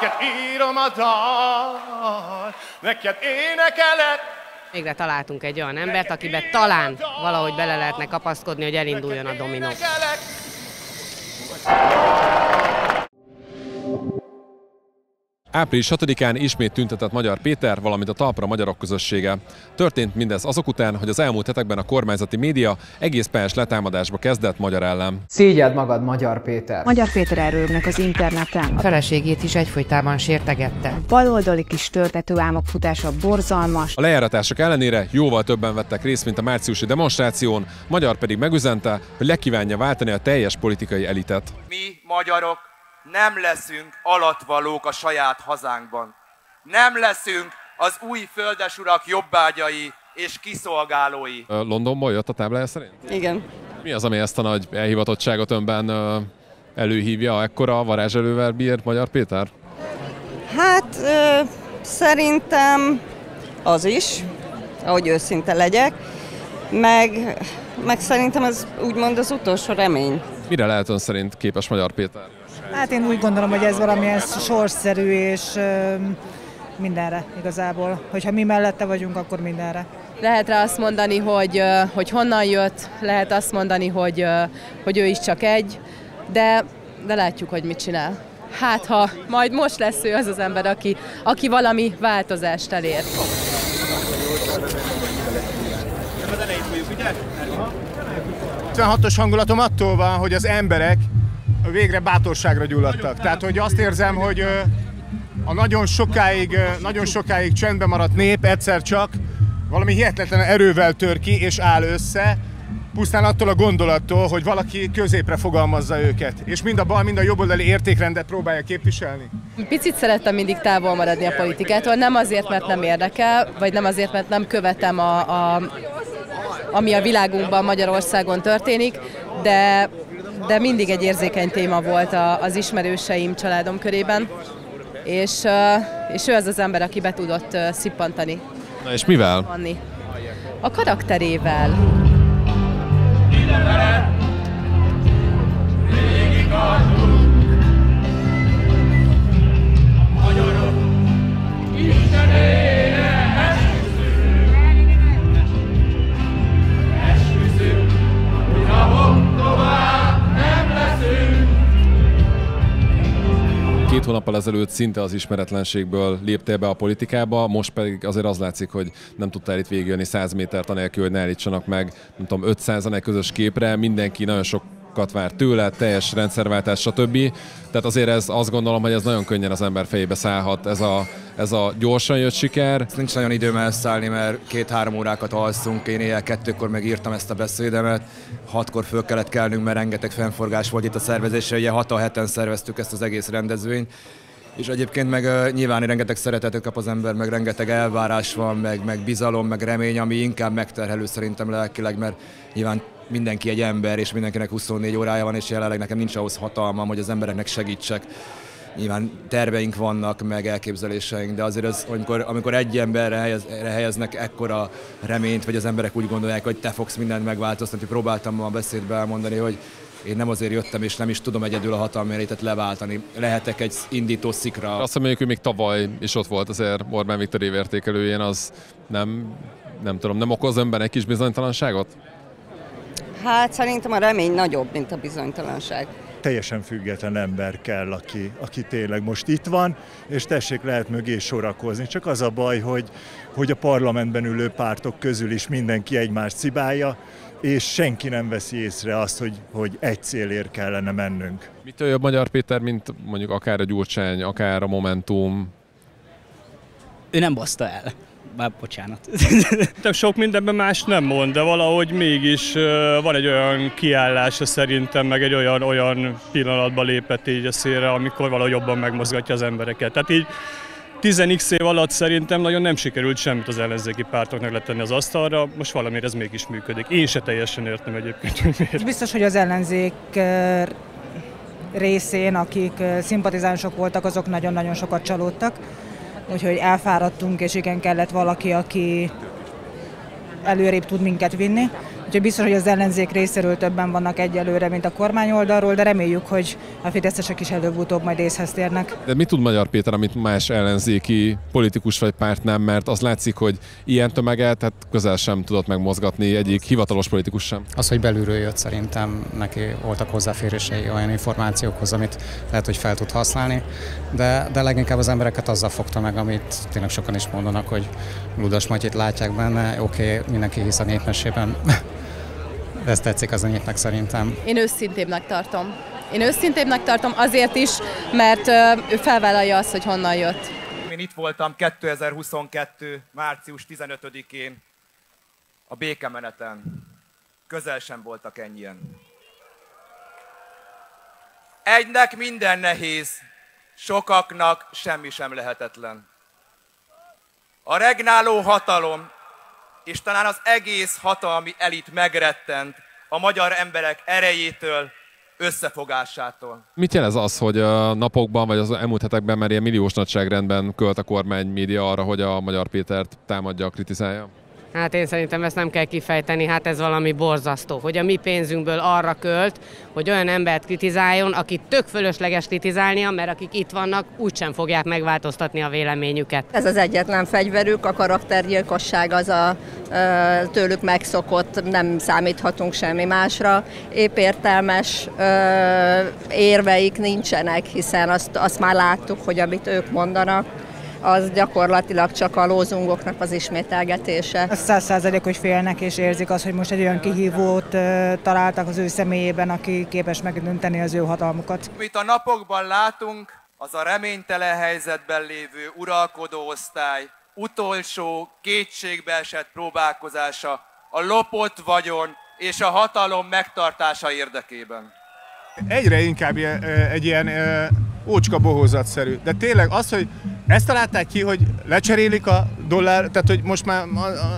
neked írom a dal, neked énekelek. Végre találtunk egy olyan embert, akiben talán valahogy bele lehetne kapaszkodni, hogy elinduljon a dominó. Április 6-án ismét tüntetett Magyar Péter, valamint a Talpra Magyarok Közössége. Történt mindez azok után, hogy az elmúlt hetekben a kormányzati média egész pályás letámadásba kezdett Magyar ellen. Szégyeld magad, Magyar Péter! Magyar Péter erőlnek az interneten. A feleségét is egyfolytában sértegette. Baloldali kis törtetőálmok futása borzalmas. A lejáratások ellenére jóval többen vettek részt, mint a márciusi demonstráción, Magyar pedig megüzente, hogy lekívánja váltani a teljes politikai elitet. Mi magyarok nem leszünk alattvalók a saját hazánkban. Nem leszünk az új földesurak jobbágyai és kiszolgálói. Londonból jött a táblája szerint? Igen. Mi az, ami ezt a nagy elhivatottságot önben előhívja? Ekkora varázselővel bír Magyar Péter? Hát szerintem az is, ahogy őszinte legyek, meg szerintem ez úgymond az utolsó remény. Mire lehet ön szerint képes Magyar Péter? Hát én úgy gondolom, hogy ez valamilyen sorsszerű és mindenre igazából. Hogyha mi mellette vagyunk, akkor mindenre. Lehet rá azt mondani, hogy honnan jött, lehet azt mondani, hogy ő is csak egy, de látjuk, hogy mit csinál. Hát ha majd most lesz ő az az ember, aki valami változást elér. 56-os hangulatom attól van, hogy az emberek végre bátorságra gyulladtak. Tehát, hogy azt érzem, hogy a nagyon sokáig csendben maradt nép egyszer csak valami hihetetlen erővel tör ki és áll össze, pusztán attól a gondolattól, hogy valaki középre fogalmazza őket, és mind a bal, mind a jobboldali értékrendet próbálja képviselni. Picit szerettem mindig távol maradni a politikától, nem azért, mert nem érdekel, vagy nem azért, mert nem követem ami a világunkban, Magyarországon történik, de mindig egy érzékeny téma volt az ismerőseim, családom körében, és ő az az ember, aki be tudott szippantani. Na és mivel? A karakterével. Két hónappal ezelőtt szinte az ismeretlenségből léptél be a politikába, most pedig azért az látszik, hogy nem tudtál itt végigjönni 100 métert anélkül, hogy ne állítsanak meg, nem tudom, 500-an egy közös képre, mindenki nagyon sokat vár tőle, teljes rendszerváltás, stb. Tehát azért azt gondolom, hogy ez nagyon könnyen az ember fejébe szállhat, ez a gyorsan jött siker. Nincs nagyon időm elszállni, mert 2-3 órákat alszunk, én éjjel 2-kor megírtam ezt a beszédemet, 6-kor föl kellett kelnünk, mert rengeteg fennforgás volt itt a szervezésre, ugye 6 heten szerveztük ezt az egész rendezvényt, és egyébként meg nyilván rengeteg szeretetet kap az ember, meg rengeteg elvárás van, meg bizalom, meg remény, ami inkább megterhelő szerintem lelkileg, mert nyilván mindenki egy ember, és mindenkinek 24 órája van, és jelenleg nekem nincs ahhoz hatalmam, hogy az embereknek segítsek. Nyilván terveink vannak, meg elképzeléseink, de azért az, amikor egy emberre helyeznek ekkora reményt, vagy az emberek úgy gondolják, hogy te fogsz mindent megváltoztatni. Próbáltam ma a beszédbe elmondani, hogy én nem azért jöttem, és nem is tudom egyedül a hatalmi elitet leváltani. Lehetek egy indító szikra. Azt mondjuk, hogy még tavaly is ott volt azért Orbán Viktor évértékelőjén, az nem tudom, nem okoz önben egy kis bizonytalanságot? Hát szerintem a remény nagyobb, mint a bizonytalanság. Teljesen független ember kell, aki tényleg most itt van, és tessék, lehet mögé sorakozni. Csak az a baj, hogy a parlamentben ülő pártok közül is mindenki egymást cibálja, és senki nem veszi észre azt, hogy egy célért kellene mennünk. Mitől jobb Magyar Péter, mint mondjuk akár a Gyurcsány, akár a Momentum? Ő nem baszta el. Bár bocsánat. Sok mindenben más nem mond, de valahogy mégis van egy olyan kiállása szerintem, meg egy olyan pillanatban lépett így a szélre, amikor valahogy jobban megmozgatja az embereket. Tehát így 10x év alatt szerintem nagyon nem sikerült semmit az ellenzéki pártoknak letenni az asztalra, most valamiért ez mégis működik. Én se teljesen értem egyébként, hogy miért. Biztos, hogy az ellenzék részén, akik szimpatizánsok voltak, azok nagyon-nagyon sokat csalódtak. Úgyhogy elfáradtunk, és igen, kellett valaki, aki előrébb tud minket vinni. Úgyhogy biztos, hogy az ellenzék részéről többen vannak egyelőre, mint a kormány oldalról, de reméljük, hogy a fideszesek is előbb-utóbb majd észhez térnek. De mit tud Magyar Péter, amit más ellenzéki politikus vagy párt nem, mert az látszik, hogy ilyen tömeget hát közel sem tudott megmozgatni egyik hivatalos politikus sem. Az, hogy belülről jött, szerintem neki voltak hozzáférései olyan információkhoz, amit lehet, hogy fel tud használni, de leginkább az embereket azzal fogta meg, amit tényleg sokan is mondanak, hogy Ludas Matyit látják benne, oké, mindenki hisz a népmesében. Ez tetszik az a népnek szerintem. Én őszintébbnek tartom. Azért is, mert ő felvállalja azt, hogy honnan jött. Én itt voltam 2022. március 15-én a békemeneten. Közel sem voltak ennyien. Egynek minden nehéz, sokaknak semmi sem lehetetlen. A regnáló hatalom és talán az egész hatalmi elit megrettent a magyar emberek erejétől, összefogásától. Mit jelez az, hogy a napokban vagy az elmúlt hetekben már ilyen milliós nagyságrendben költ a kormány média arra, hogy a Magyar Pétert támadja, kritizálja? Hát én szerintem ezt nem kell kifejteni, hát ez valami borzasztó, hogy a mi pénzünkből arra költ, hogy olyan embert kritizáljon, akit tök fölösleges kritizálnia, mert akik itt vannak, úgysem fogják megváltoztatni a véleményüket. Ez az egyetlen fegyverük, a karaktergyilkosság az a tőlük megszokott, nem számíthatunk semmi másra. Épp értelmes érveik nincsenek, hiszen azt már láttuk, hogy amit ők mondanak, az gyakorlatilag csak a lózungoknak az ismételgetése. 100%, hogy félnek és érzik azt, hogy most egy olyan kihívót találtak az ő személyében, aki képes megdönteni az ő hatalmukat. Amit a napokban látunk, az a reménytelen helyzetben lévő uralkodó osztály utolsó kétségbeesett próbálkozása a lopott vagyon és a hatalom megtartása érdekében. Egyre inkább egy ilyen ócska bohózatszerű. De tényleg az, hogy ezt találták ki, hogy lecserélik a dollár, tehát hogy most már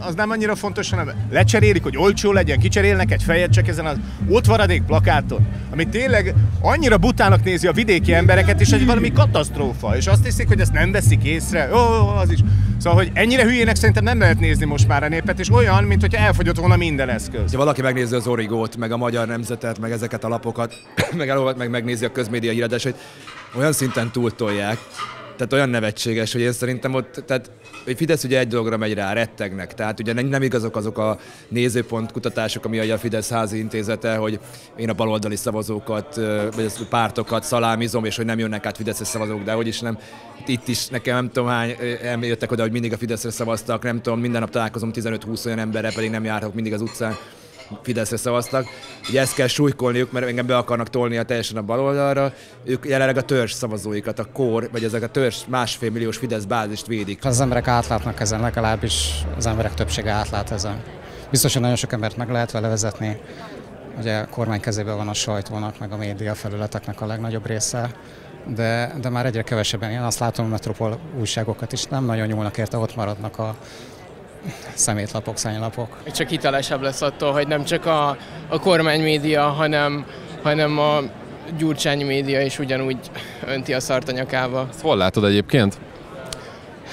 az nem annyira fontos, hanem lecserélik, hogy olcsó legyen, kicserélnek egy fejet csak ezen az ótvaradék plakáton, ami tényleg annyira butának nézi a vidéki embereket, és egy valami katasztrófa, és azt hiszik, hogy ezt nem veszik észre, az is. Szóval, hogy ennyire hülyének szerintem nem lehet nézni most már a népet, és olyan, mint hogyha elfogyott volna minden eszköz. Ha valaki megnézi az Origót, meg a Magyar Nemzetet, meg ezeket a lapokat, meg megnézi a közmédia híradásait, olyan szinten túltolják, tehát olyan nevetséges, hogy én szerintem ott, tehát Fidesz ugye egy dologra megy rá, rettegnek, tehát ugye nem igazok azok a nézőpont kutatások, ami a Fidesz házi intézete, hogy én a baloldali szavazókat, vagy a pártokat szalámizom, és hogy nem jönnek át fideszes szavazók, de hogy is nem. Itt is nekem nem tudom hány jöttek oda, hogy mindig a Fideszre szavaztak, nem tudom, minden nap találkozom 15-20 olyan emberre, pedig nem járok mindig az utcán. Fideszre szavaztak. Ugye ezt kell súlykolniuk, mert engem be akarnak tolni teljesen a baloldalra. Ők jelenleg a törzs szavazóikat, a kór, vagy ezek a törzs 1,5 milliós Fidesz bázist védik. Az emberek átlátnak ezen, legalábbis az emberek többsége átlát ezen. Biztos, hogy nagyon sok embert meg lehet vele vezetni. Ugye a kormány kezében van a sajtónak, meg a média felületeknek a legnagyobb része. De már egyre kevesebben. Én azt látom, a Metropol újságokat is nem nagyon nyúlnak érte, ott maradnak a szemétlapok, szennylapok. Csak hitelesebb lesz attól, hogy nem csak a kormánymédia, hanem a Gyurcsány média is ugyanúgy önti a szart a nyakába. Ezt hol látod egyébként?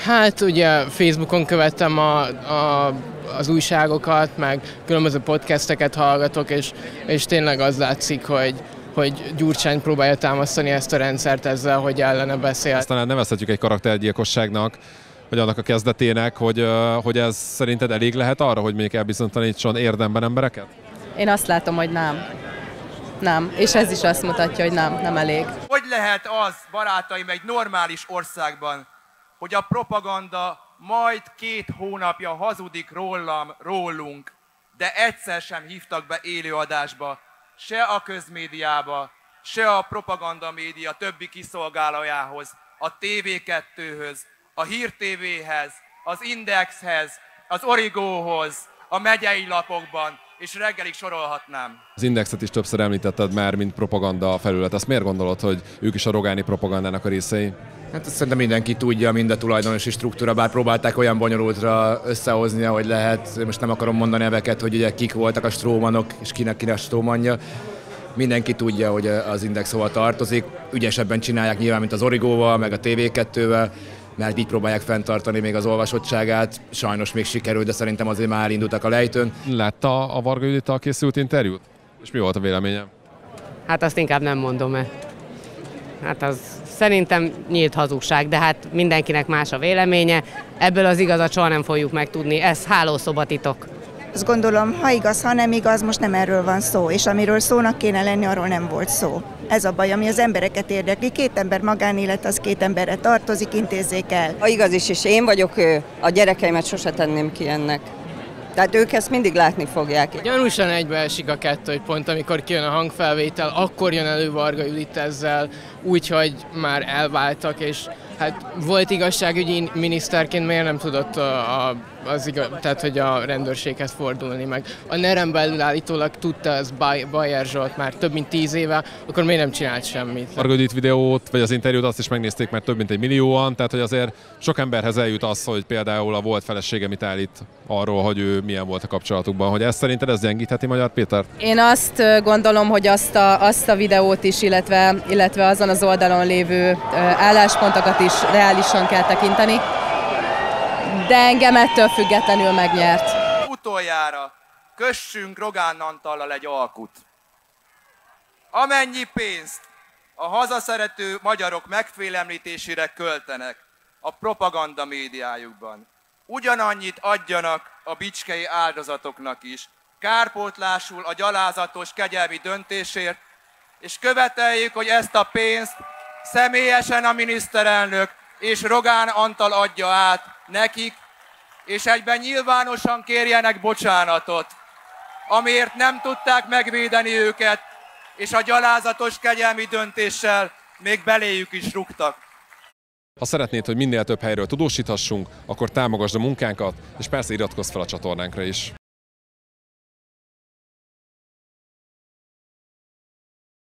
Hát ugye Facebookon követtem az újságokat, meg különböző podcasteket hallgatok, és tényleg az látszik, hogy Gyurcsány próbálja támasztani ezt a rendszert ezzel, hogy ellene beszél. Aztán nevezhetjük egy karaktergyilkosságnak, vagy annak a kezdetének, hogy ez szerinted elég lehet arra, hogy még elbizonytalanítson érdemben embereket? Én azt látom, hogy nem. Nem. És ez is azt mutatja, hogy nem elég. Hogy lehet az, barátaim, egy normális országban, hogy a propaganda majd 2 hónapja hazudik rólunk, de egyszer sem hívtak be élőadásba, se a közmédiába, se a propaganda média többi kiszolgálójához, a TV2-höz, a Hír TV-hez, az Indexhez, az Origóhoz, a megyei lapokban, és reggelig sorolhatnám. Az Indexet is többször említetted már, mint propaganda felület. Azt miért gondolod, hogy ők is a rogáni propagandának a részei? Hát ezt szerintem mindenki tudja, mind a tulajdonosi struktúra, bár próbálták olyan bonyolultra összehozni, ahogy lehet. Most nem akarom mondani neveket, hogy ugye kik voltak a strómanok, és kinek a strómanja. Mindenki tudja, hogy az Index hova tartozik. Ügyesebben csinálják nyilván, mint az Origóval, meg a TV2-vel. mert így próbálják fenntartani még az olvasottságát. Sajnos még sikerült, de szerintem azért már elindultak a lejtőn. Látta a Varga Judittal készült interjút? És mi volt a véleményem? Hát azt inkább nem mondom el. Hát az szerintem nyílt hazugság, de hát mindenkinek más a véleménye. Ebből az igazat soha nem fogjuk megtudni, ez hálószobatitok. Azt gondolom, ha igaz, ha nem igaz, most nem erről van szó, és amiről szónak kéne lenni, arról nem volt szó. Ez a baj, ami az embereket érdekli. Két ember magánélet, az két emberre tartozik, intézzék el. Ha igaz is, és én vagyok ő, a gyerekeimet sose tenném ki ennek. Tehát ők ezt mindig látni fogják. Gyanúsan egybeesik a kettő, hogy pont amikor kijön a hangfelvétel, akkor jön elő Varga Judit ezzel, úgyhogy már elváltak, és hát volt igazságügyi miniszterként, miért nem tudott tehát, hogy a rendőrséghez fordulni meg. A NER-en belül állítólag tudta ez Bajer Zsolt már több mint 10 éve, akkor miért nem csinált semmit? Varga Judit videót, vagy az interjút azt is megnézték már több mint 1 millióan, tehát hogy azért sok emberhez eljut az, hogy például a volt felesége mit állít arról, hogy ő milyen volt a kapcsolatukban. Hogy ezt szerinted ez gyengítheti Magyar Péter? Én azt gondolom, hogy azt a videót is, illetve azon az oldalon lévő álláspontokat is reálisan kell tekinteni, de engem ettől függetlenül megnyert. Utoljára kössünk Rogán Antallal egy alkut. Amennyi pénzt a hazaszerető magyarok megfélemlítésére költenek a propaganda médiájukban, ugyanannyit adjanak a bicskei áldozatoknak is, kárpótlásul a gyalázatos kegyelmi döntésért, és követeljük, hogy ezt a pénzt személyesen a miniszterelnök és Rogán Antal adja át nekik, és egyben nyilvánosan kérjenek bocsánatot, amiért nem tudták megvédeni őket, és a gyalázatos kegyelmi döntéssel még beléjük is rúgtak. Ha szeretnéd, hogy minél több helyről tudósíthassunk, akkor támogasd a munkánkat, és persze iratkozz fel a csatornánkra is.